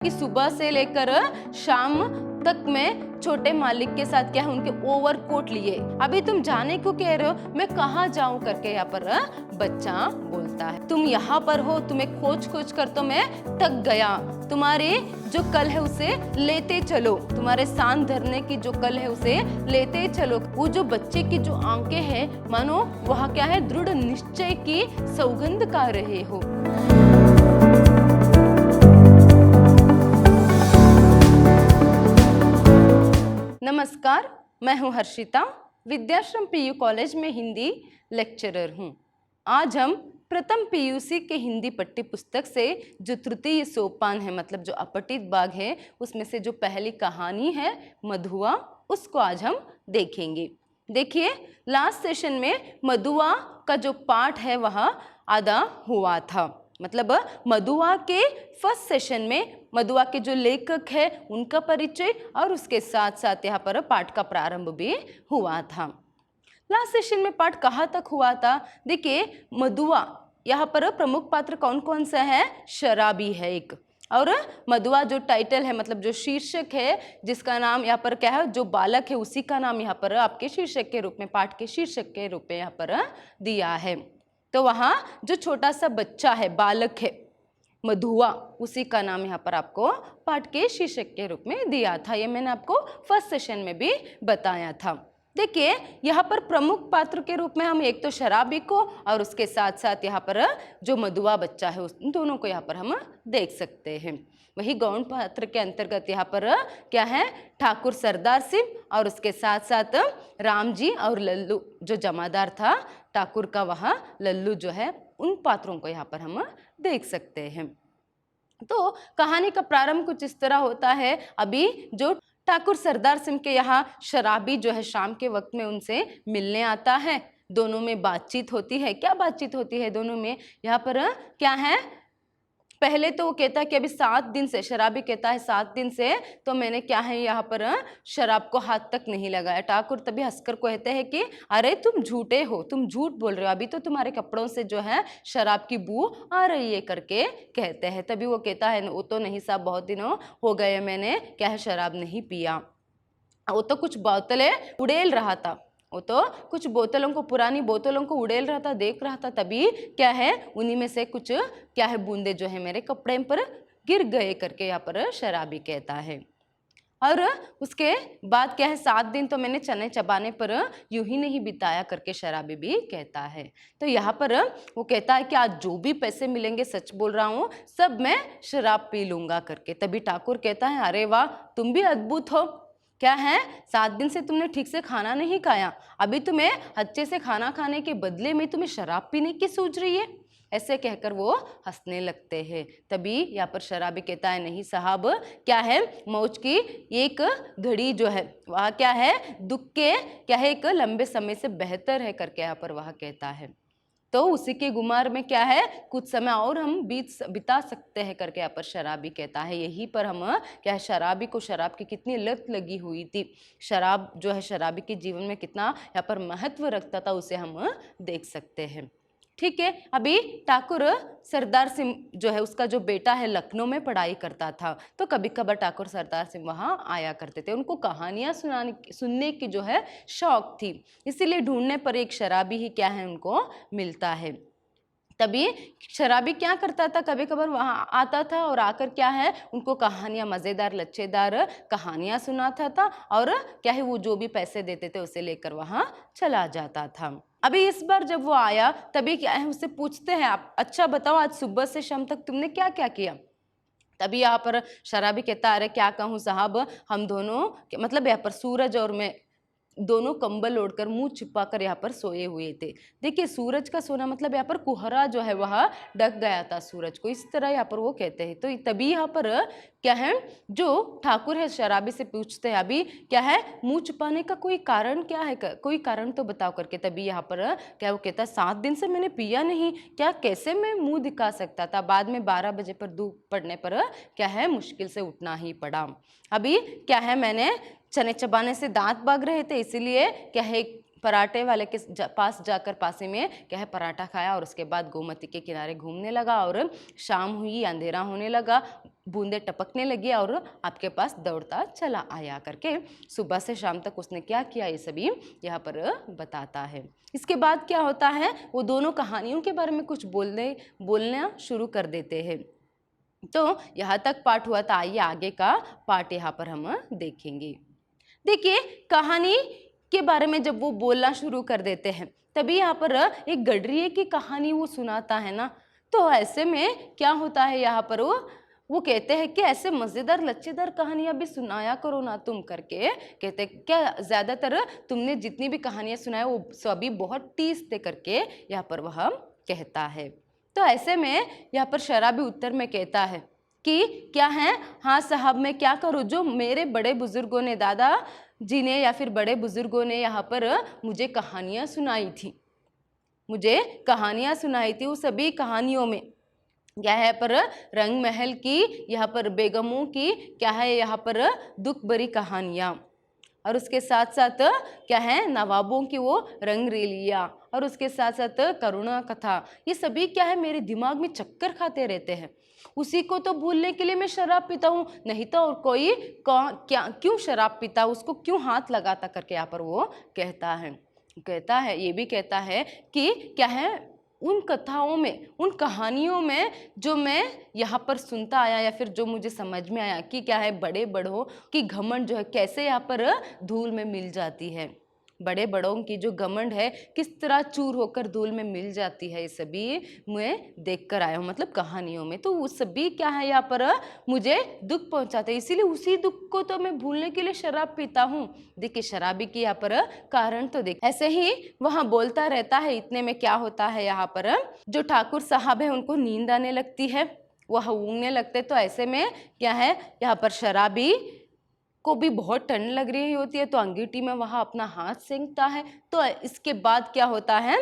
कि सुबह से लेकर शाम तक मैं छोटे मालिक के साथ क्या है उनके ओवरकोट लिए। अभी तुम जाने को कह रहे हो, मैं कहाँ जाऊं करके यहाँ पर बच्चा बोलता है। तुम यहाँ पर हो, तुम्हें खोज खोज कर तो मैं थक गया। तुम्हारे जो कल है उसे लेते चलो, तुम्हारे सांस धरने की जो कल है उसे लेते चलो। वो जो बच्चे की जो आंखें हैं मानो वह क्या है दृढ़ निश्चय की सौगंध का रहे हो। नमस्कार, मैं हूं हर्षिता, विद्याश्रम पीयू कॉलेज में हिंदी लेक्चरर हूं। आज हम प्रथम पीयूसी के हिंदी पठ्य पुस्तक से जो तृतीय सोपान है, मतलब जो अपठित भाग है, उसमें से जो पहली कहानी है मधुआ, उसको आज हम देखेंगे। देखिए, लास्ट सेशन में मधुआ का जो पाठ है वह आधा हुआ था। मतलब मधुआ के फर्स्ट सेशन में मधुआ के जो लेखक है उनका परिचय और उसके साथ साथ यहाँ पर पाठ का प्रारंभ भी हुआ था। लास्ट सेशन में पाठ कहाँ तक हुआ था? देखिए, मधुआ यहाँ पर प्रमुख पात्र कौन कौन सा है? शराबी है एक, और मधुआ जो टाइटल है, मतलब जो शीर्षक है, जिसका नाम यहाँ पर क्या है, जो बालक है उसी का नाम यहाँ पर आपके शीर्षक के रूप में, पाठ के शीर्षक के रूप में यहाँ पर दिया है। तो वहाँ जो छोटा सा बच्चा है, बालक है मधुआ, उसी का नाम यहाँ पर आपको पाठ के शीर्षक के रूप में दिया था। ये मैंने आपको फर्स्ट सेशन में भी बताया था। देखिए, यहाँ पर प्रमुख पात्र के रूप में हम एक तो शराबी को और उसके साथ साथ यहाँ पर जो मधुआ बच्चा है उन दोनों को यहाँ पर हम देख सकते हैं। वही गौण पात्र के अंतर्गत यहाँ पर क्या है, ठाकुर सरदार सिंह और उसके साथ साथ राम जी और लल्लू जो जमादार था ठाकुर का, वह लल्लू जो है, उन पात्रों को यहाँ पर हम देख सकते हैं। तो कहानी का प्रारंभ कुछ इस तरह होता है। अभी जो ठाकुर सरदार सिंह के यहाँ शराबी जो है शाम के वक्त में उनसे मिलने आता है, दोनों में बातचीत होती है। क्या बातचीत होती है दोनों में? यहाँ पर क्या है, पहले तो वो कहता है कि अभी 7 दिन से, शराबी कहता है 7 दिन से तो मैंने क्या है यहाँ पर शराब को हाथ तक नहीं लगाया। ठाकुर तभी हंसकर कहते हैं कि अरे तुम झूठे हो, तुम झूठ बोल रहे हो, अभी तो तुम्हारे कपड़ों से जो है शराब की बू आ रही है करके कहते हैं। तभी वो कहता है वो तो नहीं साहब, बहुत दिनों हो गए मैंने क्या है शराब नहीं पिया। वो तो कुछ बोतलें उड़ेल रहा था, वो तो कुछ बोतलों को, पुरानी बोतलों को उड़ेल रहा था, देख रहा था, तभी क्या है उन्हीं में से कुछ क्या है बूंदे जो है मेरे कपड़े पर गिर गए करके यहाँ पर शराबी कहता है। और उसके बाद क्या है, 7 दिन तो मैंने चने चबाने पर यूं ही नहीं बिताया करके शराबी भी कहता है। तो यहाँ पर वो कहता है कि आज जो भी पैसे मिलेंगे, सच बोल रहा हूँ, सब मैं शराब पी लूंगा करके। तभी ठाकुर कहता है अरे वाह, तुम भी अद्भुत हो, क्या है 7 दिन से तुमने ठीक से खाना नहीं खाया, अभी तुम्हें अच्छे से खाना खाने के बदले में तुम्हें शराब पीने की सूझ रही है। ऐसे कहकर वो हंसने लगते हैं। तभी यहाँ पर शराबी कहता है नहीं साहब, क्या है मौज की एक घड़ी जो है वह क्या है दुख के क्या है एक लंबे समय से बेहतर है करके यहाँ पर वह कहता है। तो उसी के गुमार में क्या है कुछ समय और हम बिता सकते हैं करके यहाँ पर शराबी कहता है। यहीं पर हम क्या है, शराबी को शराब की कितनी लत लगी हुई थी, शराब जो है शराबी के जीवन में कितना यहाँ पर महत्व रखता था, उसे हम देख सकते हैं। ठीक है, अभी ठाकुर सरदार सिंह जो है उसका जो बेटा है लखनऊ में पढ़ाई करता था, तो कभी कभार ठाकुर सरदार सिंह वहाँ आया करते थे। उनको कहानियाँ सुनने की जो है शौक थी, इसीलिए ढूंढने पर एक शराबी ही क्या है उनको मिलता है। तभी शराबी क्या करता था, कभी कभार वहाँ आता था और आकर क्या है उनको कहानियाँ, मज़ेदार लच्छेदार कहानियाँ सुनाता था, और क्या है वो जो भी पैसे देते थे उसे लेकर वहाँ चला जाता था। अभी इस बार जब वो आया तभी क्या है उससे पूछते हैं आप अच्छा बताओ आज सुबह से शाम तक तुमने क्या क्या किया। तभी यहाँ पर शराबी कहता अरे क्या कहूँ साहब, हम दोनों मतलब यहाँ पर सूरज और मैं दोनों कंबल ओढ़कर मुंह छिपाकर यहाँ पर सोए हुए थे। देखिए, सूरज का सोना मतलब यहाँ पर कुहरा जो है वह ढक गया था सूरज को, इस तरह यहाँ पर वो कहते हैं। तो तभी यहाँ पर क्या है जो ठाकुर है शराबी से पूछते हैं अभी क्या है मुंह छुपाने का कोई कारण क्या है, कोई कारण तो बताओ करके। तभी यहाँ पर क्या वो कहता है 7 दिन से मैंने पिया नहीं, क्या कैसे मैं मुंह दिखा सकता था, बाद में 12 बजे पर धूप पड़ने पर क्या है मुश्किल से उठना ही पड़ा। अभी क्या है मैंने चने चबाने से दांत भाग रहे थे, इसीलिए क्या है पराठे वाले के पास जाकर पासे में क्या है पराठा खाया और उसके बाद गोमती के किनारे घूमने लगा और शाम हुई, अंधेरा होने लगा, बूंदे टपकने लगी और आपके पास दौड़ता चला आया करके सुबह से शाम तक उसने क्या किया ये सभी यहाँ पर बताता है। इसके बाद क्या होता है, वो दोनों कहानियों के बारे में कुछ बोलना शुरू कर देते हैं। तो यहाँ तक पाठ हुआ था, आइए आगे का पाठ यहाँ पर हम देखेंगे। देखिए कहानी के बारे में जब वो बोलना शुरू कर देते हैं तभी यहाँ पर एक गडरिये की कहानी वो सुनाता है ना, तो ऐसे में क्या होता है यहाँ पर वो कहते हैं कि ऐसे मज़ेदार लच्छेदार कहानियाँ भी सुनाया करो ना तुम करके कहते क्या ज़्यादातर तुमने जितनी भी कहानियाँ सुनाए वो सभी बहुत टीसते करके यहाँ पर वह कहता है। तो ऐसे में यहाँ पर शराबी उत्तर में कहता है कि क्या है, हाँ साहब मैं क्या करूँ, जो मेरे बड़े बुजुर्गों ने, दादा जी ने या फिर बड़े बुजुर्गों ने यहाँ पर मुझे कहानियाँ सुनाई थी, वो सभी कहानियों में क्या है पर रंग महल की, यहाँ पर बेगमों की क्या है यहाँ पर दुख भरी कहानियाँ, और उसके साथ साथ क्या है नवाबों की वो रंगरेलियाँ, और उसके साथ साथ करुणा कथा, ये सभी क्या है मेरे दिमाग में चक्कर खाते रहते हैं। उसी को तो भूलने के लिए मैं शराब पीता हूँ, नहीं तो और कोई क्या क्यों शराब पीता, उसको क्यों हाथ लगाता करके यहाँ पर वो कहता है। ये भी कहता है कि क्या है उन कथाओं में, उन कहानियों में जो मैं यहाँ पर सुनता आया या फिर जो मुझे समझ में आया कि क्या है बड़े बड़ों की घमंड जो है कैसे यहाँ पर धूल में मिल जाती है, बड़े बड़ों की जो घमंड है किस तरह चूर होकर धूल में मिल जाती है, ये सभी मैं देख कर आया हूँ, मतलब कहानियों में। तो वो सभी क्या है यहाँ पर मुझे दुख पहुँचाते हैं, इसीलिए उसी दुख को तो मैं भूलने के लिए शराब पीता हूँ। देखिए शराबी की यहाँ पर कारण तो देख, ऐसे ही वहाँ बोलता रहता है। इतने में क्या होता है यहाँ पर जो ठाकुर साहब है उनको नींद आने लगती है, वह ऊँगने लगते। तो ऐसे में क्या है यहाँ पर शराबी को भी बहुत ठंड लग रही होती है, तो अंगीठी में वह अपना हाथ सेंकता है। तो इसके बाद क्या होता है,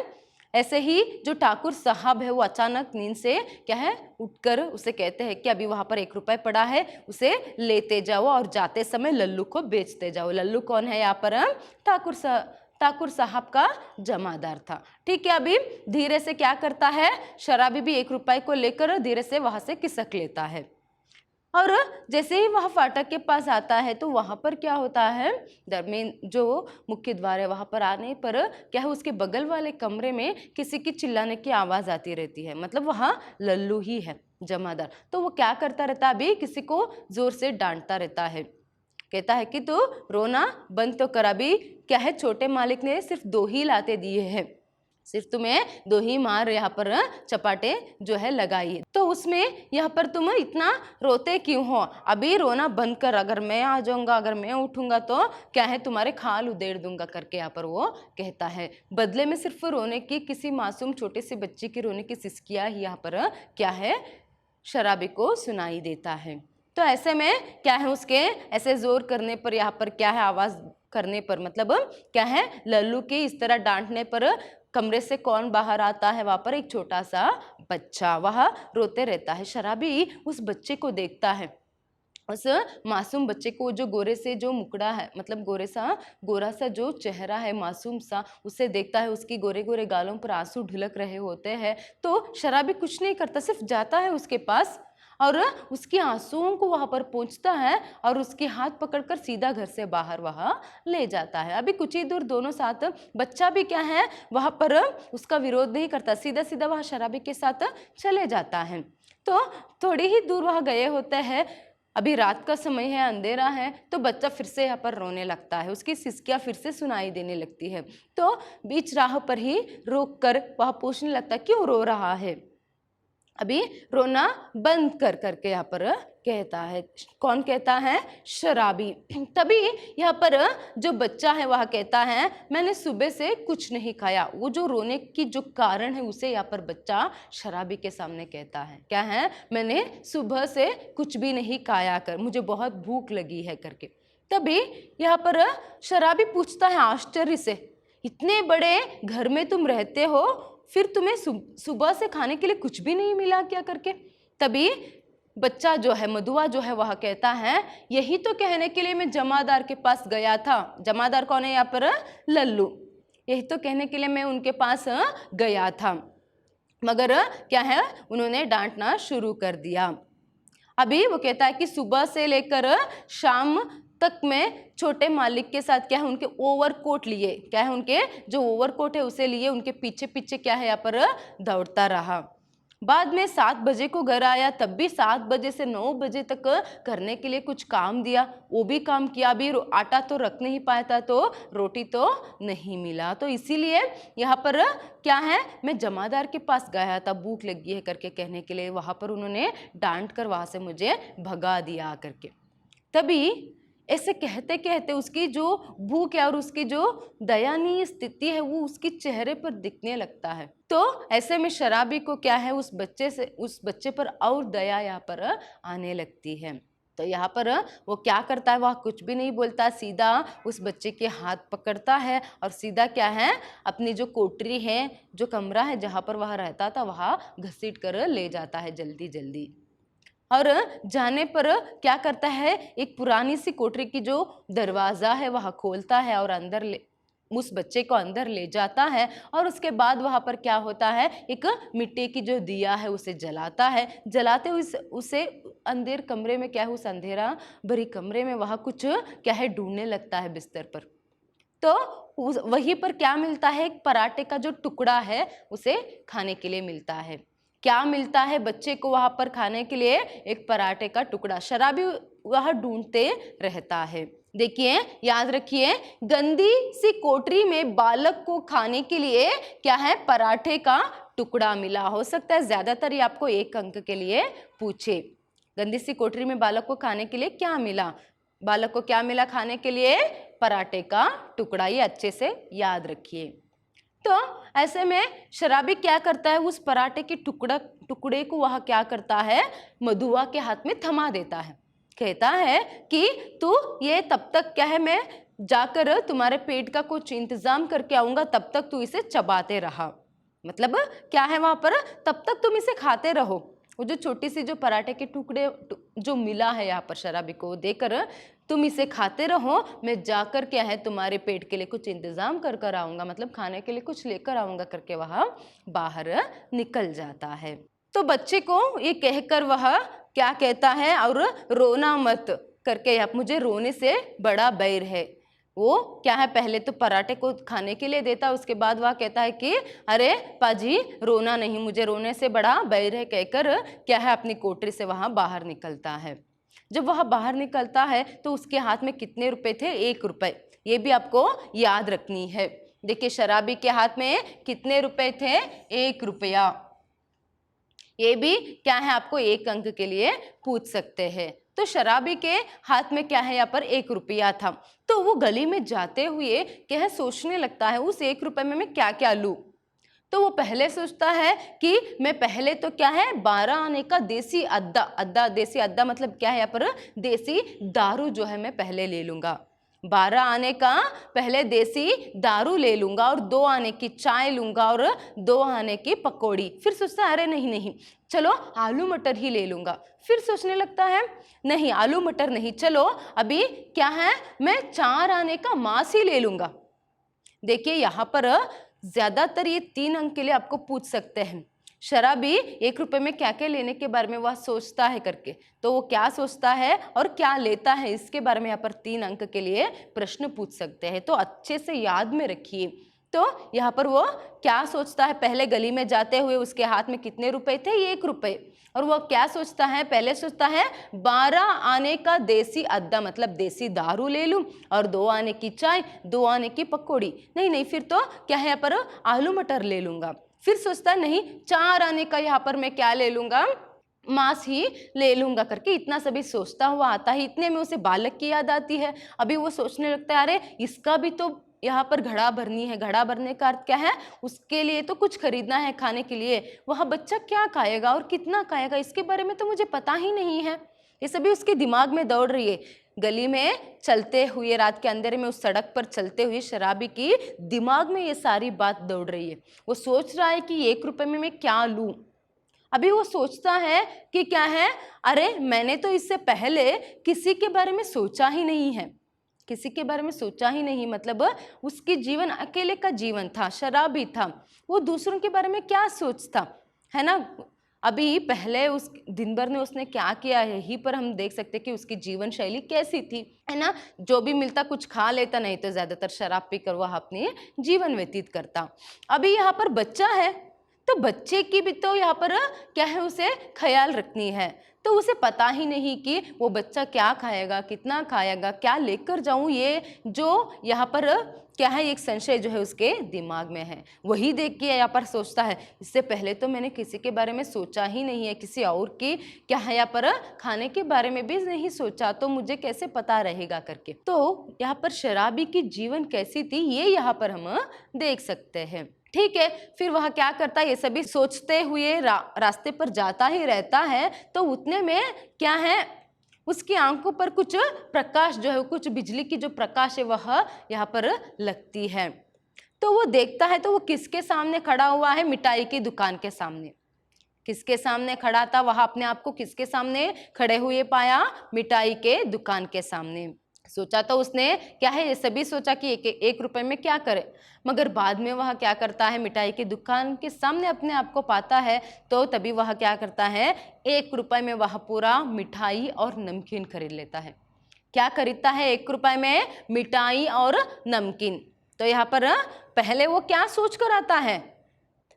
ऐसे ही जो ठाकुर साहब है वो अचानक नींद से क्या है उठकर उसे कहते हैं कि अभी वहाँ पर 1 रुपए पड़ा है, उसे लेते जाओ और जाते समय लल्लू को बेचते जाओ। लल्लू कौन है यहाँ पर, ठाकुर साहब का जमादार था। ठीक है, अभी धीरे से क्या करता है, शराबी भी 1 रुपए को लेकर धीरे से वहाँ से खिसक लेता है। और जैसे ही वह फाटक के पास आता है तो वहाँ पर क्या होता है, दरमेन जो मुख्य द्वार है वहाँ पर आने पर क्या है उसके बगल वाले कमरे में किसी की चिल्लाने की आवाज़ आती रहती है, मतलब वहाँ लल्लू ही है जमादार। तो वो क्या करता रहता है, अभी किसी को ज़ोर से डांटता रहता है, कहता है कि तू रोना बंद तो कर, अभी क्या है छोटे मालिक ने सिर्फ 2 ही लाते दिए हैं, सिर्फ तुम्हें 2 ही मार यहाँ पर चपाटे जो है लगाई है, तो उसमें यहाँ पर तुम इतना रोते क्यों हो, अभी रोना बंद कर, अगर मैं आ जाऊंगा, अगर मैं उठूंगा तो क्या है तुम्हारे खाल उधेड़ दूंगा करके यहाँ पर वो कहता है। बदले में सिर्फ रोने की, किसी मासूम छोटे से बच्चे की रोने की सिसकियाँ ही यहाँ पर क्या है शराबी को सुनाई देता है। तो ऐसे में क्या है उसके ऐसे जोर करने पर, यहाँ पर क्या है आवाज़ करने पर, मतलब क्या है लल्लू के इस तरह डांटने पर कमरे से कौन बाहर आता है, वहाँ पर एक छोटा सा बच्चा, वह रोते रहता है। शराबी उस बच्चे को देखता है, उस मासूम बच्चे को, जो गोरे से जो मुकड़ा है, मतलब गोरा सा जो चेहरा है मासूम सा, उसे देखता है। उसकी गोरे गोरे गालों पर आंसू ढुलक रहे होते हैं। तो शराबी कुछ नहीं करता, सिर्फ जाता है उसके पास और उसके आंसुओं को वहाँ पर पहुँचता है और उसके हाथ पकड़कर सीधा घर से बाहर वहाँ ले जाता है। अभी कुछ ही दूर दोनों साथ, बच्चा भी क्या है वहाँ पर उसका विरोध नहीं करता, सीधा सीधा वह शराबी के साथ चले जाता है। तो थोड़ी ही दूर वह गए होते हैं, अभी रात का समय है, अंधेरा है, तो बच्चा फिर से यहाँ पर रोने लगता है, उसकी सिसकियाँ फिर से सुनाई देने लगती है। तो बीच राह पर ही रोक कर वह पूछने लगता है क्यों रो रहा है, अभी रोना बंद कर करके यहाँ पर कहता है। कौन कहता है, शराबी। तभी यहाँ पर जो बच्चा है वह कहता है मैंने सुबह से कुछ नहीं खाया। वो जो रोने की जो कारण है उसे यहाँ पर बच्चा शराबी के सामने कहता है, क्या है, मैंने सुबह से कुछ भी नहीं खाया कर, मुझे बहुत भूख लगी है करके। तभी यहाँ पर शराबी पूछता है आश्चर्य से, इतने बड़े घर में तुम रहते हो, फिर तुम्हें सुबह से खाने के लिए कुछ भी नहीं मिला क्या करके। तभी बच्चा जो है, मधुआ जो है, वह कहता है यही तो कहने के लिए मैं जमादार के पास गया था। जमादार कौन है यहाँ पर, लल्लू। यही तो कहने के लिए मैं उनके पास गया था, मगर क्या है, उन्होंने डांटना शुरू कर दिया। अभी वो कहता है कि सुबह से लेकर शाम तक मैं छोटे मालिक के साथ क्या है उनके ओवरकोट लिए, क्या है उनके जो ओवरकोट है उसे लिए उनके पीछे पीछे क्या है यहाँ पर दौड़ता रहा। बाद में 7 बजे को घर आया, तब भी 7 बजे से 9 बजे तक करने के लिए कुछ काम दिया, वो भी काम किया। अभी आटा तो रख नहीं पाया था तो रोटी तो नहीं मिला, तो इसीलिए यहाँ पर क्या है, मैं जमादार के पास गया था भूख लगी है करके कहने के लिए। वहाँ पर उन्होंने डांट कर वहाँ से मुझे भगा दिया करके। तभी ऐसे कहते कहते उसकी जो भूख है और उसकी जो दयनीय स्थिति है वो उसके चेहरे पर दिखने लगता है। तो ऐसे में शराबी को क्या है उस बच्चे पर और दया यहाँ पर आने लगती है। तो यहाँ पर वो क्या करता है, वह कुछ भी नहीं बोलता, सीधा उस बच्चे के हाथ पकड़ता है और सीधा क्या है अपनी जो कोठरी है, जो कमरा है जहाँ पर वह रहता था वहाँ घसीट कर ले जाता है जल्दी जल्दी। और जाने पर क्या करता है, एक पुरानी सी कोठरी की जो दरवाज़ा है वह खोलता है और उस बच्चे को अंदर ले जाता है। और उसके बाद वहाँ पर क्या होता है, एक मिट्टी की जो दिया है उसे जलाता है। जलाते हुए उसे अंधेर कमरे में क्या है, उस अंधेरा भरी कमरे में वह कुछ क्या है ढूंढने लगता है बिस्तर पर। तो वहीं पर क्या मिलता है, एक पराठे का जो टुकड़ा है उसे खाने के लिए मिलता है। क्या मिलता है बच्चे को वहां पर खाने के लिए, एक पराठे का टुकड़ा। शराबी वह ढूंढते रहता है। देखिए याद रखिए, गंदी सी कोठरी में बालक को खाने के लिए क्या है, पराठे का टुकड़ा मिला। हो सकता है ज्यादातर ये आपको 1 अंक के लिए पूछे। गंदी सी कोठरी में बालक को खाने के लिए क्या मिला, बालक को क्या मिला खाने के लिए, पराठे का टुकड़ा। ये अच्छे से याद रखिए। तो ऐसे में शराबी क्या करता है, उस पराठे के टुकड़े को वह क्या करता है, मधुआ के हाथ में थमा देता है। कहता है कि तू ये तब तक क्या है, मैं जाकर तुम्हारे पेट का कुछ इंतजाम करके आऊंगा, तब तक तू इसे चबाते रहा। मतलब क्या है वहां पर, तब तक तुम इसे खाते रहो। वो जो छोटी सी जो पराठे के टुकड़े जो मिला है यहाँ पर शराबी को देकर, तुम इसे खाते रहो, मैं जाकर क्या है तुम्हारे पेट के लिए कुछ इंतजाम कर कर आऊँगा, मतलब खाने के लिए कुछ लेकर आऊँगा करके वह बाहर निकल जाता है। तो बच्चे को ये कहकर वह क्या कहता है, और रोना मत करके, मुझे रोने से बड़ा बैर है। वो क्या है, पहले तो पराठे को खाने के लिए देता, उसके बाद वह कहता है कि अरे पाजी रोना नहीं, मुझे रोने से बड़ा बैर है, कहकर क्या है अपनी कोठरी से वहाँ बाहर निकलता है। जब वह बाहर निकलता है तो उसके हाथ में कितने रुपए थे, 1 रुपए। ये भी आपको याद रखनी है। देखिए शराबी के हाथ में कितने रुपए थे, 1 रुपया। ये भी क्या है आपको 1 अंक के लिए पूछ सकते हैं। तो शराबी के हाथ में क्या है यहाँ पर 1 रुपया था। तो वो गली में जाते हुए क्या है सोचने लगता है, उस 1 रुपए में मैं क्या क्या लूँ। तो वो पहले सोचता है कि मैं पहले तो क्या है 12 आने का देसी देसी अद्दा मतलब क्या है यहाँ पर, देसी दारू जो है मैं पहले ले लूँगा। 12 आने का पहले देसी दारू ले लूँगा और 2 आने की चाय लूँगा और 2 आने की पकौड़ी। फिर सोचता है अरे नहीं चलो आलू मटर ही ले लूँगा। फिर सोचने लगता है नहीं आलू मटर नहीं, चलो अभी क्या है मैं 4 आने का मांस ही ले लूँगा। देखिए यहाँ पर ज्यादातर ये 3 अंक के लिए आपको पूछ सकते हैं। शराबी 1 रुपए में क्या क्या लेने के बारे में वह सोचता है करके, तो वो क्या सोचता है और क्या लेता है इसके बारे में यहाँ पर 3 अंक के लिए प्रश्न पूछ सकते हैं। तो अच्छे से याद में रखिए। तो यहाँ पर वो क्या सोचता है, पहले गली में जाते हुए उसके हाथ में कितने रुपए थे, 1 रुपए। और वो क्या सोचता है, पहले सोचता है 12 आने का देसी अद्दा मतलब देसी दारू ले लूं और 2 आने की चाय, 2 आने की पकौड़ी। नहीं फिर तो क्या है यहाँ पर आलू मटर ले लूंगा। फिर सोचता है नहीं 4 आने का यहाँ पर मैं क्या ले लूंगा, मांस ही ले लूंगा करके इतना सभी सोचता हुआ आता है। इतने में उसे बालक की याद आती है। अभी वो सोचने लगता है अरे इसका भी तो यहाँ पर घड़ा भरनी है। घड़ा भरने का अर्थ क्या है, उसके लिए तो कुछ खरीदना है खाने के लिए। वह बच्चा क्या खाएगा और कितना खाएगा इसके बारे में तो मुझे पता ही नहीं है। ये सभी उसके दिमाग में दौड़ रही है। गली में चलते हुए रात के अंधेरे में उस सड़क पर चलते हुए शराबी की दिमाग में ये सारी बात दौड़ रही है। वो सोच रहा है कि 1 रुपए में मैं क्या लूँ। अभी वो सोचता है कि क्या है, अरे मैंने तो इससे पहले किसी के बारे में सोचा ही नहीं है। किसी के बारे में सोचा ही नहीं, मतलब उसकी जीवन अकेले का जीवन था, शराबी था, वो दूसरों के बारे में क्या सोचता, है ना। अभी पहले उस दिन भर में उसने क्या किया है, यही पर हम देख सकते कि उसकी जीवन शैली कैसी थी, है ना। जो भी मिलता कुछ खा लेता, नहीं तो ज्यादातर शराब पीकर वह अपने जीवन व्यतीत करता। अभी यहाँ पर बच्चा है, तो बच्चे की भी तो यहाँ पर क्या है, उसे ख्याल रखनी है। तो उसे पता ही नहीं कि वो बच्चा क्या खाएगा, कितना खाएगा, क्या लेकर जाऊं, ये जो यहाँ पर क्या है, एक संशय जो है उसके दिमाग में है। वही देख के यहाँ पर सोचता है, इससे पहले तो मैंने किसी के बारे में सोचा ही नहीं है, किसी और की क्या है यहाँ पर खाने के बारे में भी नहीं सोचा, तो मुझे कैसे पता रहेगा करके। तो यहाँ पर शराबी की जीवन कैसी थी, ये यहाँ पर हम देख सकते हैं। ठीक है, फिर वह क्या करता है, ये सभी सोचते हुए रास्ते पर जाता ही रहता है। तो उतने में क्या है, उसकी आंखों पर कुछ प्रकाश जो है, कुछ बिजली की जो प्रकाश है वह यहाँ पर लगती है। तो वो देखता है, तो वो किसके सामने खड़ा हुआ है, मिठाई की दुकान के सामने। किसके सामने खड़ा था, वह अपने आप को किसके सामने खड़े हुए पाया, मिठाई के दुकान के सामने। सोचा तो उसने क्या है, ये सभी सोचा कि एक रुपए में क्या करे, मगर बाद में वह क्या करता है, मिठाई की दुकान के सामने अपने आप को पाता है। तो तभी वह क्या करता है, 1 रुपए में वह पूरा मिठाई और नमकीन खरीद लेता है। क्या खरीदता है, 1 रुपए में मिठाई और नमकीन। तो यहाँ पर पहले वो क्या सोच कर आता है,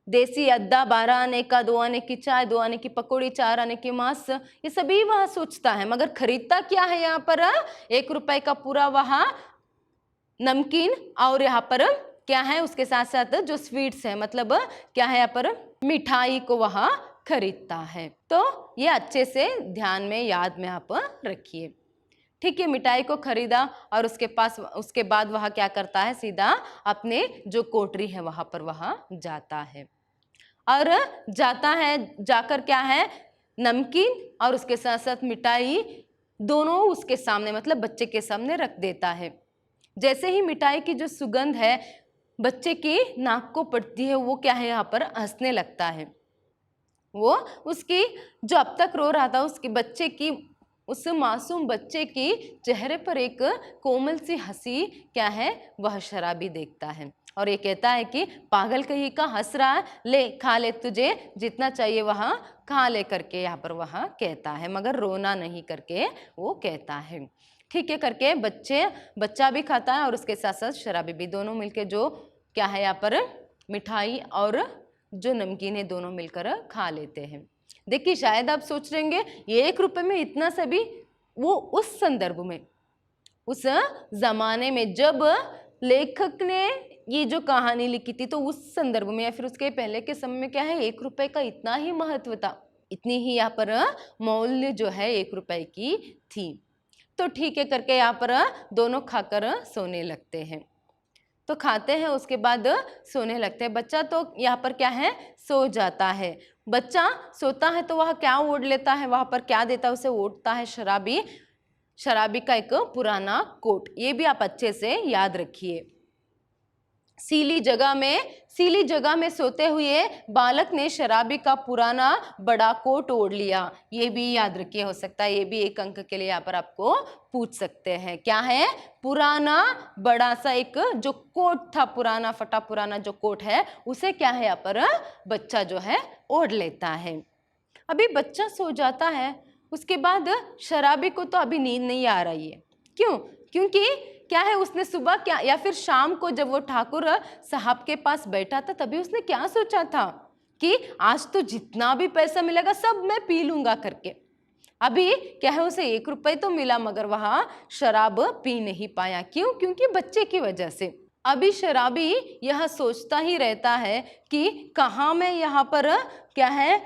देसी अद्दा, 12 आने का, 2 आने की चाय, 2 आने की पकौड़ी, 4 आने की मांस, ये सभी वह सोचता है। मगर खरीदता क्या है यहाँ पर, 1 रुपए का पूरा वह नमकीन, और यहाँ पर क्या है, उसके साथ साथ जो स्वीट्स है, मतलब क्या है यहाँ पर मिठाई को वह खरीदता है। तो ये अच्छे से ध्यान में, याद में आप रखिए। ठीक है, मिठाई को खरीदा और उसके बाद वह क्या करता है, सीधा अपने जो कोठरी है वहां पर वह जाता है। और जाकर क्या है, नमकीन और उसके साथ साथ मिठाई दोनों उसके सामने, मतलब बच्चे के सामने रख देता है। जैसे ही मिठाई की जो सुगंध है बच्चे की नाक को पड़ती है, वो क्या है, यहाँ पर हंसने लगता है। वो उसकी जो अब तक रो रहा था, उस मासूम बच्चे की चेहरे पर एक कोमल सी हंसी क्या है, वह शराबी देखता है और ये कहता है कि पागल कहीं का हंस रहा है, ले खा ले, तुझे जितना चाहिए वह खा ले करके यहाँ पर वह कहता है, मगर रोना नहीं करके वो कहता है। ठीक है करके बच्चा भी खाता है और उसके साथ साथ शराबी भी, दोनों मिलके जो क्या है यहाँ पर मिठाई और जो नमकीन है दोनों मिलकर खा लेते हैं। देखिए, शायद आप सोच रहे होंगे ये 1 रुपए में इतना सभी, वो उस संदर्भ में, उस जमाने में जब लेखक ने ये जो कहानी लिखी थी, तो उस संदर्भ में या फिर उसके पहले के समय में क्या है, 1 रुपए का इतना ही महत्व था, इतनी ही यहाँ पर मूल्य जो है 1 रुपए की थी। तो ठीक है करके यहाँ पर दोनों खाकर सोने लगते हैं। तो खाते हैं, उसके बाद सोने लगते हैं। बच्चा तो यहाँ पर क्या है, सो जाता है। बच्चा सोता है तो वह क्या ओढ़ लेता है, वहां पर क्या देता है उसे, ओढ़ता है शराबी का एक पुराना कोट। ये भी आप अच्छे से याद रखिए। सीली जगह में सोते हुए बालक ने शराबी का पुराना बड़ा कोट ओढ़ लिया। ये भी याद रखिए, हो सकता है ये भी 1 अंक के लिए यहाँ पर आपको पूछ सकते हैं। क्या है, पुराना बड़ा सा एक जो कोट था, पुराना फटा पुराना जो कोट है, उसे क्या है यहाँ पर बच्चा जो है ओढ़ लेता है। अभी बच्चा सो जाता है, उसके बाद शराबी को तो अभी नींद नहीं आ रही है। क्यों? क्योंकि क्या है, उसने सुबह क्या या फिर शाम को जब वो ठाकुर साहब के पास बैठा था, तभी उसने क्या सोचा था कि आज तो जितना भी पैसा मिलेगा सब मैं पी लूंगा करके। अभी क्या है, उसे 1 रुपए तो मिला, मगर वहां शराब पी नहीं पाया। क्यों? क्योंकि बच्चे की वजह से। अभी शराबी यह सोचता ही रहता है कि कहाँ मैं यहाँ पर क्या है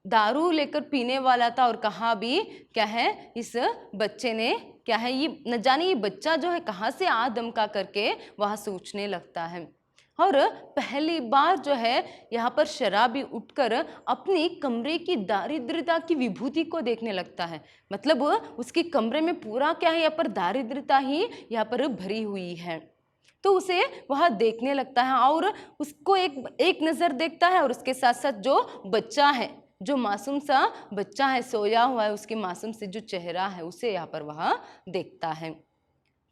दारू लेकर पीने वाला था, और कहाँ भी क्या है इस बच्चे ने क्या है, ये न जाने ये बच्चा जो है कहाँ से आ दमका करके वह सोचने लगता है। और पहली बार जो है यहाँ पर शराबी उठकर अपनी कमरे की दारिद्रता की विभूति को देखने लगता है। मतलब उसके कमरे में पूरा क्या है, यहाँ पर दारिद्रता ही यहाँ पर भरी हुई है। तो उसे वह देखने लगता है और उसको एक नज़र देखता है, और उसके साथ साथ जो बच्चा है, जो मासूम सा बच्चा है, सोया हुआ है, उसके मासूम से जो चेहरा है उसे यहाँ पर वह देखता है।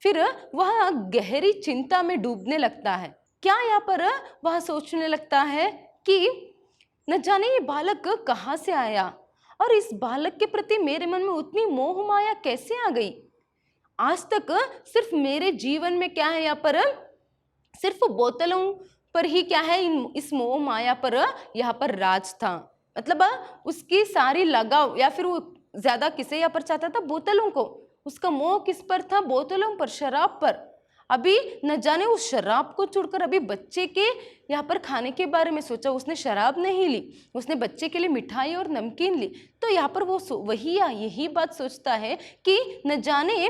फिर वह गहरी चिंता में डूबने लगता है। क्या यहाँ पर वह सोचने लगता है कि न जाने ये बालक कहाँ से आया और इस बालक के प्रति मेरे मन में उतनी मोह माया कैसे आ गई। आज तक सिर्फ मेरे जीवन में क्या है, यहाँ पर सिर्फ बोतलों पर ही क्या है, इस मोह माया पर यहाँ पर राज था। मतलब उसकी सारी लगाव या फिर वो ज्यादा किसे यहाँ पर चाहता था, बोतलों को। उसका मोह किस पर था, बोतलों पर, शराब पर। अभी न जाने उस शराब को छोड़कर अभी बच्चे के यहाँ पर खाने के बारे में सोचा। उसने शराब नहीं ली, उसने बच्चे के लिए मिठाई और नमकीन ली। तो यहाँ पर वो वही यही बात सोचता है कि न जाने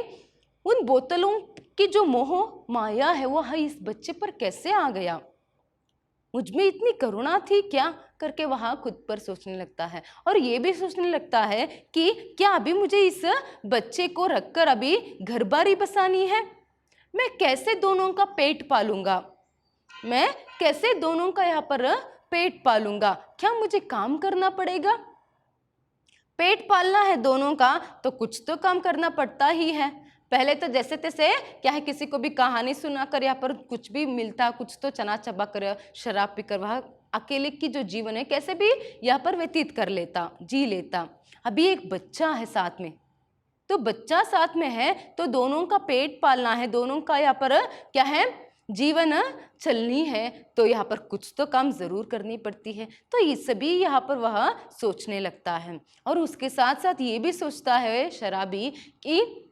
उन बोतलों की जो मोह माया है वो इस बच्चे पर कैसे आ गया, मुझ में इतनी करुणा थी क्या, करके वह खुद पर सोचने लगता है। और ये भी सोचने लगता है कि क्या अभी मुझे इस बच्चे को रखकर अभी घर बारी बसानी है, मैं कैसे दोनों का पेट पालूंगा, मैं कैसे दोनों का यहाँ पर पेट पालूंगा, क्या मुझे काम करना पड़ेगा। पेट पालना है दोनों का तो कुछ तो काम करना पड़ता ही है। पहले तो जैसे तैसे क्या है, किसी को भी कहानी सुनाकर यहाँ पर कुछ भी मिलता, कुछ तो चना चबा कर शराब पीकर वह अकेले की जो जीवन है कैसे भी यहाँ पर व्यतीत कर लेता, जी लेता। अभी एक बच्चा है साथ में, तो बच्चा साथ में है तो दोनों का पेट पालना है, दोनों का यहाँ पर क्या है, जीवन चलनी है, तो यहाँ पर कुछ तो काम जरूर करनी पड़ती है। तो ये सभी यहाँ पर वह सोचने लगता है। और उसके साथ साथ ये भी सोचता है शराबी कि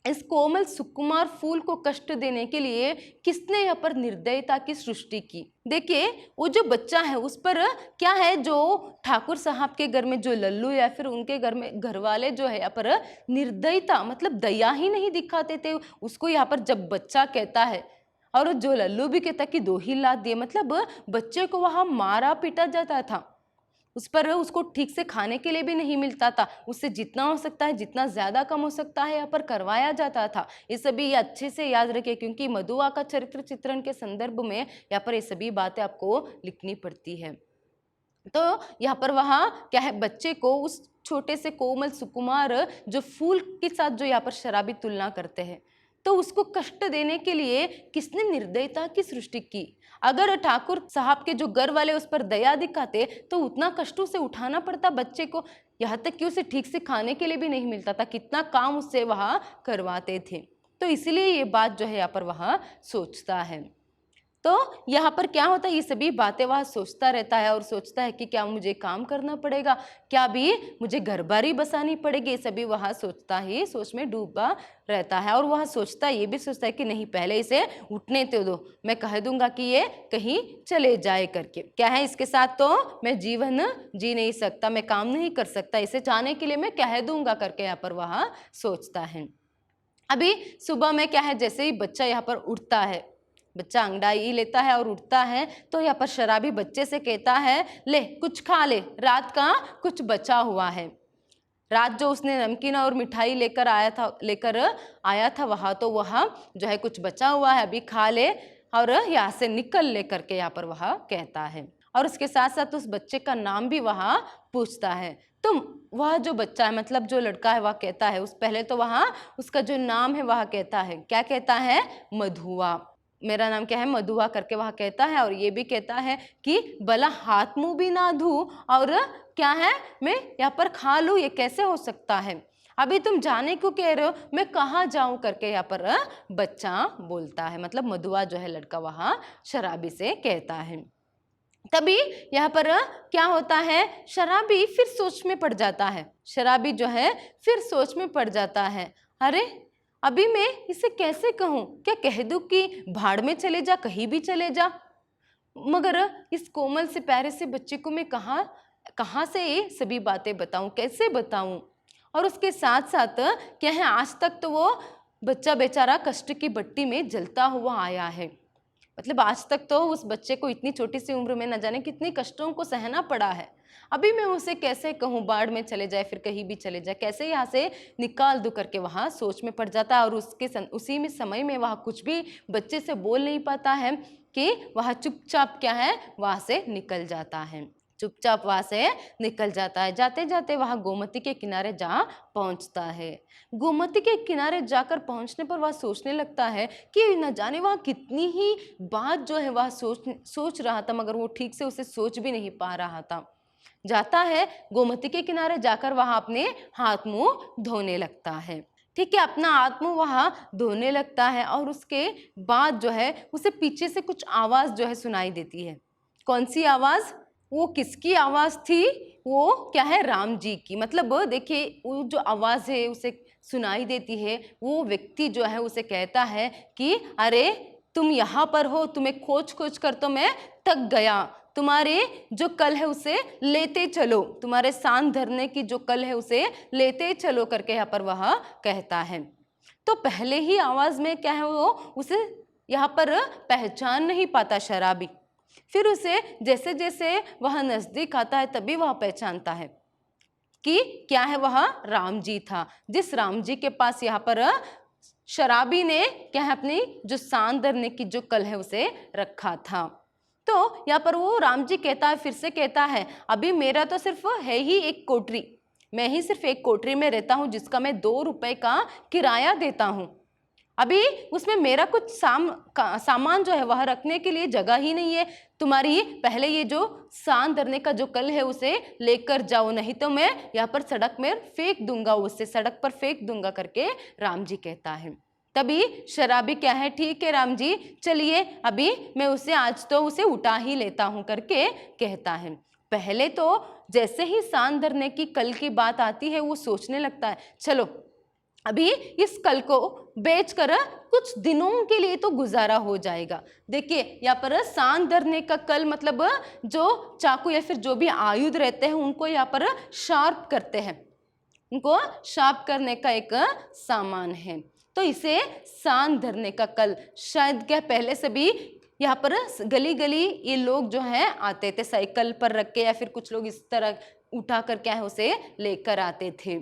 इस कोमल सुकुमार फूल को कष्ट देने के लिए किसने यहाँ पर निर्दयता की सृष्टि की। देखिए वो जो बच्चा है उस पर क्या है, जो ठाकुर साहब के घर में जो लल्लू या फिर उनके घर में घर वाले जो है यहाँ पर निर्दयता मतलब दया ही नहीं दिखाते थे उसको। यहाँ पर जब बच्चा कहता है और जो लल्लू भी कहता कि 2 ही लात दिए, मतलब बच्चे को वहाँ मारा पीटा जाता था, उस पर उसको ठीक से खाने के लिए भी नहीं मिलता था, उससे जितना हो सकता है, जितना ज़्यादा कम हो सकता है यहाँ पर करवाया जाता था। ये सभी अच्छे से याद रखिए क्योंकि मधुआ का चरित्र चित्रण के संदर्भ में यहाँ पर ये सभी बातें आपको लिखनी पड़ती है। तो यहाँ पर वहाँ क्या है, बच्चे को उस छोटे से कोमल सुकुमार जो फूल के साथ जो यहाँ पर शराबी तुलना करते हैं, तो उसको कष्ट देने के लिए किसने निर्दयता की सृष्टि की। अगर ठाकुर साहब के जो घर वाले उस पर दया दिखाते तो उतना कष्टों से उठाना पड़ता बच्चे को, यहाँ तक कि उसे ठीक से खाने के लिए भी नहीं मिलता था, कितना काम उससे वह करवाते थे। तो इसलिए ये बात जो है यहाँ पर वह सोचता है। तो यहाँ पर क्या होता है, ये सभी बातें वह सोचता रहता है और सोचता है कि क्या मुझे काम करना पड़ेगा, क्या भी मुझे घर बारी बसानी पड़ेगी, ये सभी वह सोचता ही सोच में डूबा रहता है। और वह सोचता ये भी सोचता है कि नहीं पहले इसे उठने तो दो, मैं कह दूंगा कि ये कहीं चले जाए करके, क्या है इसके साथ तो मैं जीवन जी नहीं सकता, मैं काम नहीं कर सकता, इसे चाहने के लिए मैं कह दूंगा करके यहाँ पर वह सोचता है। अभी सुबह में क्या है, जैसे ही बच्चा यहाँ पर उठता है, बच्चा अंगड़ाई लेता है और उठता है, तो यहाँ पर शराबी बच्चे से कहता है ले कुछ खा ले, रात का कुछ बचा हुआ है, रात जो उसने नमकीन और मिठाई लेकर आया था वहाँ, तो वह जो है कुछ बचा हुआ है, अभी खा ले और यहाँ से निकल ले करके यहाँ पर वह कहता है। और उसके साथ साथ उस बच्चे का नाम भी वह पूछता है। तो वह जो बच्चा है मतलब जो लड़का है वह कहता है, उस पहले तो वहाँ उसका जो नाम है वह कहता है, क्या कहता है, मधुआ, मेरा नाम क्या है, मधुआ करके वह कहता है। और ये भी कहता है कि भला हाथ मुंह भी ना धो और क्या है मैं यहाँ पर खा लूँ, ये कैसे हो सकता है, अभी तुम जाने को कह रहे हो, मैं कहाँ जाऊं करके यहाँ पर बच्चा बोलता है, मतलब मधुआ जो है लड़का वहाँ शराबी से कहता है। तभी यहाँ पर क्या होता है, शराबी फिर सोच में पड़ जाता है, शराबी जो है फिर सोच में पड़ जाता है, अरे अभी मैं इसे कैसे कहूँ, क्या कह दूँ कि भाड़ में चले जा, कहीं भी चले जा, मगर इस कोमल से प्यारे से बच्चे को मैं कहाँ से ये सभी बातें बताऊँ, कैसे बताऊँ। और उसके साथ साथ क्या है, आज तक तो वो बच्चा बेचारा कष्ट की भट्टी में जलता हुआ आया है, मतलब आज तक तो उस बच्चे को इतनी छोटी सी उम्र में न जाने कितनी कष्टों को सहना पड़ा है। अभी मैं उसे कैसे कहूँ बाढ़ में चले जाए, फिर कहीं भी चले जाए, कैसे यहाँ से निकाल दूँ करके वहाँ सोच में पड़ जाता है। और उसी में समय में वह कुछ भी बच्चे से बोल नहीं पाता है कि वह चुपचाप क्या है वहाँ से निकल जाता है। चुपचाप वहां से निकल जाता है। जाते जाते वह गोमती के किनारे जा पहुंचता है। गोमती के किनारे जाकर पहुंचने पर वह सोचने लगता है कि न जाने वह कितनी ही बात जो है वह सोच रहा था, मगर वो ठीक से उसे सोच भी नहीं पा रहा था। जाता है गोमती के किनारे, जाकर वह अपने हाथ मुंह धोने लगता है। ठीक है, अपना हाथ मुंह वह धोने लगता है और उसके बाद जो है उसे पीछे से कुछ आवाज जो है सुनाई देती है। कौन सी आवाज? वो किसकी आवाज थी? वो क्या है? राम जी की। मतलब देखिए, वो जो आवाज है उसे सुनाई देती है, वो व्यक्ति जो है उसे कहता है कि अरे तुम यहाँ पर हो, तुम्हें खोज खोज कर तो मैं थक गया, तुम्हारे जो कल है उसे लेते चलो, तुम्हारे सांद धरने की जो कल है उसे लेते चलो करके यहाँ पर वह कहता है। तो पहले ही आवाज में क्या है, वो उसे यहाँ पर पहचान नहीं पाता शराबी। फिर उसे जैसे जैसे वह नजदीक आता है तभी वह पहचानता है कि क्या है, वह राम जी था, जिस राम जी के पास यहाँ पर शराबी ने क्या है अपनी जो सांद धरने की जो कल है उसे रखा था। तो यहाँ पर वो राम जी कहता है, फिर से कहता है, अभी मेरा तो सिर्फ है ही एक कोठरी, मैं ही सिर्फ एक कोठरी में रहता हूँ जिसका मैं 2 रुपए का किराया देता हूँ। अभी उसमें मेरा कुछ सामान जो है वह रखने के लिए जगह ही नहीं है। तुम्हारी पहले ये जो सांद धरने का जो कल है उसे लेकर जाओ, नहीं तो मैं यहाँ पर सड़क में फेंक दूंगा, उससे सड़क पर फेंक दूंगा करके राम जी कहता है। तभी शराबी क्या है, ठीक है राम जी चलिए, अभी मैं उसे आज तो उसे उठा ही लेता हूँ करके कहता है। पहले तो जैसे ही सांद धरने की कल की बात आती है वो सोचने लगता है, चलो अभी इस कल को बेचकर कुछ दिनों के लिए तो गुजारा हो जाएगा। देखिए यहाँ पर सांद धरने का कल मतलब जो चाकू या फिर जो भी आयुध रहते हैं उनको यहाँ पर शार्प करते हैं, उनको शार्प करने का एक सामान है। तो इसे सांद धरने का कल, शायद क्या पहले से भी यहाँ पर गली गली ये लोग जो हैं आते थे साइकिल पर रख के, या फिर कुछ लोग इस तरह उठा कर क्या है उसे लेकर आते थे।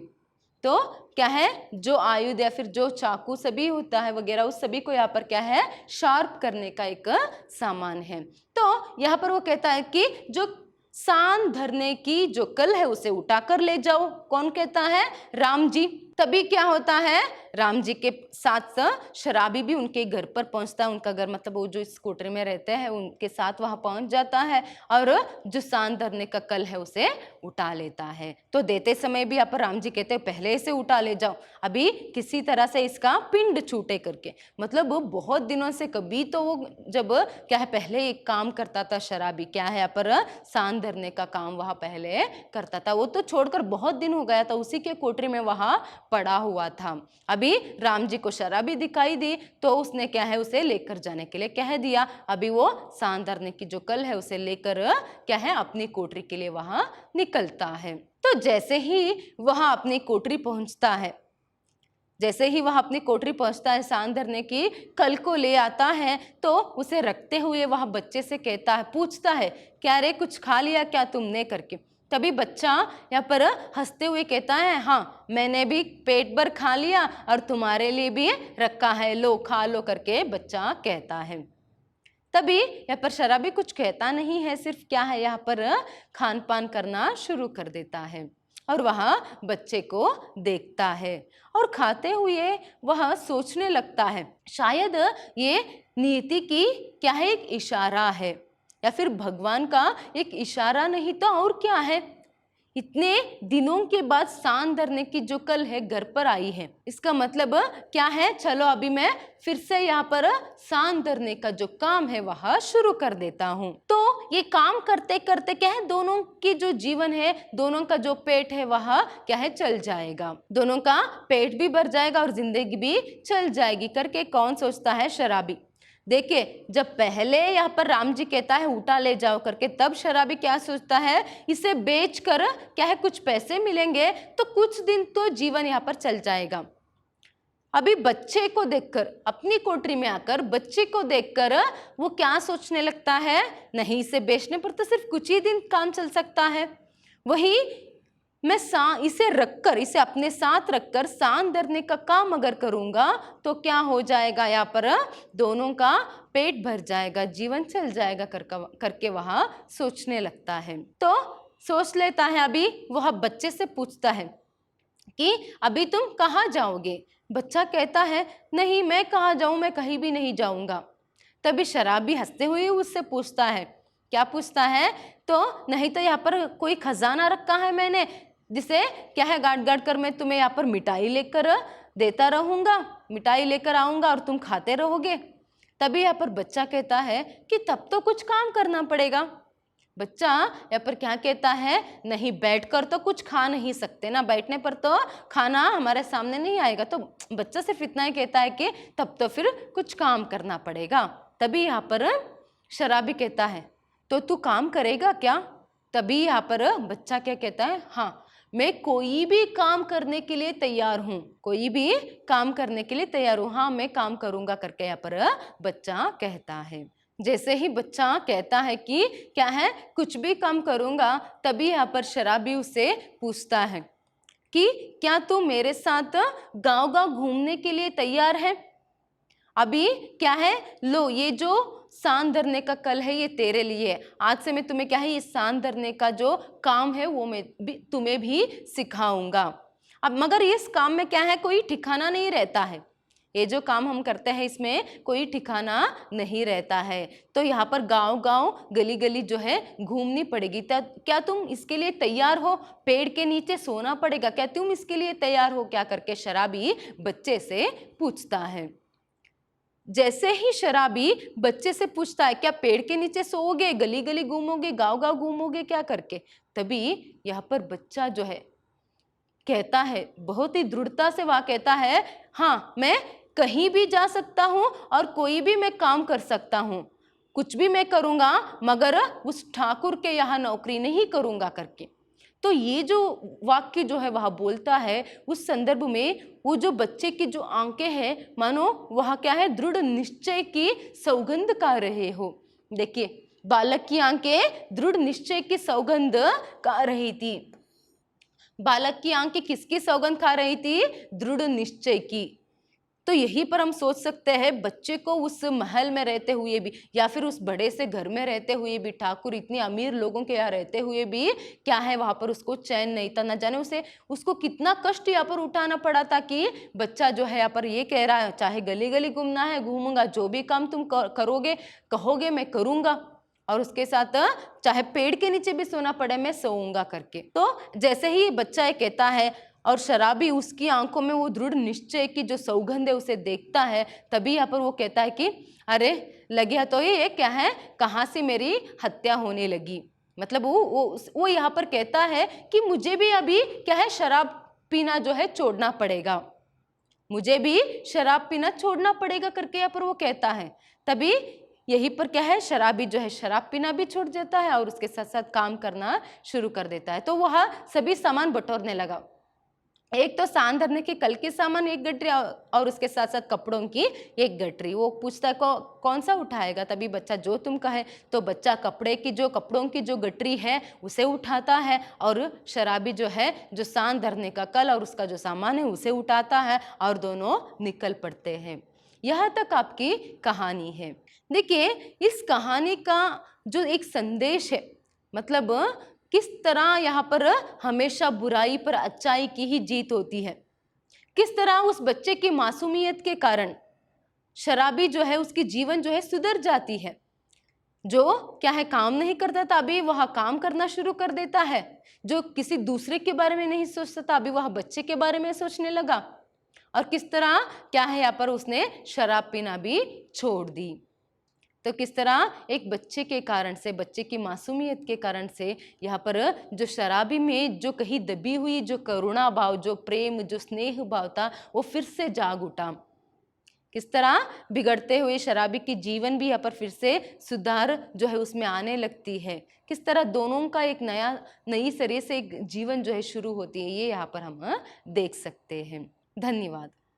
तो क्या है, जो आयुध या फिर जो चाकू सभी होता है वगैरह, उस सभी को यहाँ पर क्या है शार्प करने का एक सामान है। तो यहाँ पर वो कहता है कि जो सांद धरने की जो कल है उसे उठाकर ले जाओ। कौन कहता है? राम जी। तभी क्या होता है, राम जी के साथ शराबी भी उनके घर पर पहुंचता है। उनका घर मतलब वो जो इस कोठरी में रहते हैं उनके साथ वहां पहुंच जाता है और जो सांद धरने का कल है उसे उठा लेता है। तो देते समय भी यहाँ पर राम जी कहते हैं पहले इसे उठा ले जाओ, अभी किसी तरह से इसका पिंड छूटे करके। मतलब वो बहुत दिनों से, कभी तो वो जब क्या है पहले एक काम करता था शराबी, क्या है यहाँ पर सांद धरने का काम वहां पहले करता था, वो तो छोड़कर बहुत दिन हो गया था, उसी के कोठरी में वहां पड़ा हुआ था। अभी राम जी को शराबी दिखाई दी तो उसने क्या है उसे लेकर जाने के लिए कह दिया। अभी वो सांद धरने की जो कल है उसे लेकर क्या है अपनी कोठरी के लिए वहां निकलता है। तो जैसे ही वह अपनी कोठरी पहुंचता है, जैसे ही वह अपनी कोठरी पहुंचता है, सांद धरने की कल को ले आता है, तो उसे रखते हुए वह बच्चे से कहता है, पूछता है, क्या रे कुछ खा लिया क्या तुमने करके। तभी बच्चा यहाँ पर हंसते हुए कहता है, हाँ मैंने भी पेट भर खा लिया और तुम्हारे लिए भी रखा है, लो खा लो करके बच्चा कहता है। तभी यहाँ पर शराबी कुछ कहता नहीं है, सिर्फ क्या है यहाँ पर खान पान करना शुरू कर देता है और वह बच्चे को देखता है और खाते हुए वह सोचने लगता है, शायद ये नियति की क्या है एक इशारा है या फिर भगवान का एक इशारा, नहीं तो और क्या है। इतने दिनों के बाद सांद धरने की जो कल है घर पर आई है, इसका मतलब क्या है, चलो अभी मैं फिर से यहाँ पर सांद धरने का जो काम है वह शुरू कर देता हूँ। तो ये काम करते करते क्या है, दोनों की जो जीवन है, दोनों का जो पेट है वह क्या है चल जाएगा, दोनों का पेट भी भर जाएगा और जिंदगी भी चल जाएगी करके कौन सोचता है? शराबी। देखिए जब पहले यहाँ पर राम जी कहता है उठा ले जाओ करके, तब शराबी क्या सोचता है, इसे बेच कर क्या है कुछ पैसे मिलेंगे तो कुछ दिन तो जीवन यहाँ पर चल जाएगा। अभी बच्चे को देखकर, अपनी कोठरी में आकर बच्चे को देखकर वो क्या सोचने लगता है, नहीं इसे बेचने पर तो सिर्फ कुछ ही दिन काम चल सकता है, वही मैं इसे रखकर, इसे अपने साथ रखकर सांस धरने का काम अगर करूंगा तो क्या हो जाएगा, यहाँ पर दोनों का पेट भर जाएगा, जीवन चल जाएगा करके वह सोचने लगता है। तो सोच लेता है। अभी वह बच्चे से पूछता है कि अभी तुम कहाँ जाओगे। बच्चा कहता है नहीं, मैं कहाँ जाऊँ, मैं कहीं भी नहीं जाऊँगा। तभी शराबी हंसते हुए उससे पूछता है, क्या पूछता है, तो नहीं तो यहाँ पर कोई खजाना रखा है मैंने, जिसे क्या है गाड़ गाड़ कर मैं तुम्हें यहाँ पर मिठाई लेकर देता रहूँगा, मिठाई लेकर आऊँगा और तुम खाते रहोगे। तभी यहाँ पर बच्चा कहता है कि तब तो कुछ काम करना पड़ेगा। बच्चा यहाँ पर क्या कहता है, नहीं बैठकर तो कुछ खा नहीं सकते ना, बैठने पर तो खाना हमारे सामने नहीं आएगा। तो बच्चा सिर्फ इतना ही कहता है कि तब तो फिर कुछ काम करना पड़ेगा। तभी यहाँ पर शराबी कहता है तो तू काम करेगा क्या। तभी यहाँ पर बच्चा क्या कहता है, हाँ मैं कोई भी काम करने के लिए तैयार हूँ, कोई भी काम करने के लिए तैयार हूँ, हाँ मैं काम करूँगा करके यहाँ पर बच्चा कहता है। जैसे ही बच्चा कहता है कि क्या है कुछ भी काम करूँगा, तभी यहाँ पर शराबी उसे पूछता है कि क्या तू मेरे साथ गांव-गांव घूमने के लिए तैयार है। अभी क्या है, लो ये जो सांस धरने का कल है ये तेरे लिए, आज से मैं तुम्हें क्या है ये सांस धरने का जो काम है वो मैं भी तुम्हें भी सिखाऊंगा। अब मगर इस काम में क्या है, कोई ठिकाना नहीं रहता है, ये जो काम हम करते हैं इसमें कोई ठिकाना नहीं रहता है। तो यहाँ पर गांव-गांव गली-गली जो है घूमनी पड़ेगी। क्या तुम इसके लिए तैयार हो, पेड़ के नीचे सोना पड़ेगा, क्या तुम इसके लिए तैयार हो क्या करके शराबी बच्चे से पूछता है। जैसे ही शराबी बच्चे से पूछता है क्या पेड़ के नीचे सोओगे, गली गली घूमोगे, गांव गांव घूमोगे क्या करके, तभी यहाँ पर बच्चा जो है कहता है, बहुत ही दृढ़ता से वह कहता है, हाँ मैं कहीं भी जा सकता हूँ और कोई भी मैं काम कर सकता हूँ, कुछ भी मैं करूँगा मगर उस ठाकुर के यहाँ नौकरी नहीं करूँगा करके। तो ये जो वाक्य जो है वह बोलता है, उस संदर्भ में वो जो बच्चे की जो आंखें हैं मानो वह क्या है दृढ़ निश्चय की सौगंध खा रहे हो। देखिए बालक की आंखें दृढ़ निश्चय की सौगंध खा रही थी। बालक की आंखें किसकी सौगंध खा रही थी, दृढ़ निश्चय की। तो यहीं पर हम सोच सकते हैं बच्चे को उस महल में रहते हुए भी या फिर उस बड़े से घर में रहते हुए भी, ठाकुर इतने अमीर लोगों के यहाँ रहते हुए भी क्या है वहाँ पर उसको चैन नहीं था। न जाने उसको कितना कष्ट यहाँ पर उठाना पड़ा था कि बच्चा जो है यहाँ पर ये कह रहा है चाहे गली गली घूमना है घूमूंगा, जो भी काम तुम करोगे कहोगे मैं करूँगा, और उसके साथ चाहे पेड़ के नीचे भी सोना पड़े मैं सोऊंगा करके। तो जैसे ही बच्चा ये कहता है और शराबी उसकी आंखों में वो दृढ़ निश्चय की जो सौगंध है उसे देखता है, तभी यहाँ पर वो कहता है कि अरे लगे तो ये क्या है, कहाँ से मेरी हत्या होने लगी। मतलब वो यहाँ पर कहता है कि मुझे भी अभी क्या है शराब पीना जो है छोड़ना पड़ेगा, मुझे भी शराब पीना छोड़ना पड़ेगा करके यहाँ पर वो कहता है। तभी यहीं पर क्या है शराबी जो है शराब पीना भी छोड़ देता है और उसके साथ साथ काम करना शुरू कर देता है। तो वह सभी सामान बटोरने लगा, एक तो सांस धरने के कल के सामान एक गठरी और उसके साथ साथ कपड़ों की एक गठरी। वो पूछता है कौन सा उठाएगा, तभी बच्चा जो तुम कहे। तो बच्चा कपड़ों की जो गठरी है उसे उठाता है और शराबी जो है जो सांस धरने का कल और उसका जो सामान है उसे उठाता है और दोनों निकल पड़ते हैं। यहाँ तक आपकी कहानी है। देखिए इस कहानी का जो एक संदेश है, मतलब किस तरह यहाँ पर हमेशा बुराई पर अच्छाई की ही जीत होती है, किस तरह उस बच्चे की मासूमियत के कारण शराबी जो है उसकी जीवन जो है सुधर जाती है। जो क्या है काम नहीं करता था अभी वह काम करना शुरू कर देता है, जो किसी दूसरे के बारे में नहीं सोचता था अभी वह बच्चे के बारे में सोचने लगा, और किस तरह क्या है यहाँ पर उसने शराब पीना भी छोड़ दी। तो किस तरह एक बच्चे के कारण से, बच्चे की मासूमियत के कारण से यहाँ पर जो शराबी में जो कहीं दबी हुई जो करुणा भाव, जो प्रेम, जो स्नेह भाव था वो फिर से जाग उठा। किस तरह बिगड़ते हुए शराबी की जीवन भी यहाँ पर फिर से सुधार जो है उसमें आने लगती है। किस तरह दोनों का एक नई सिरे से एक जीवन जो है शुरू होती है, ये यहाँ पर हम देख सकते हैं। धन्यवाद।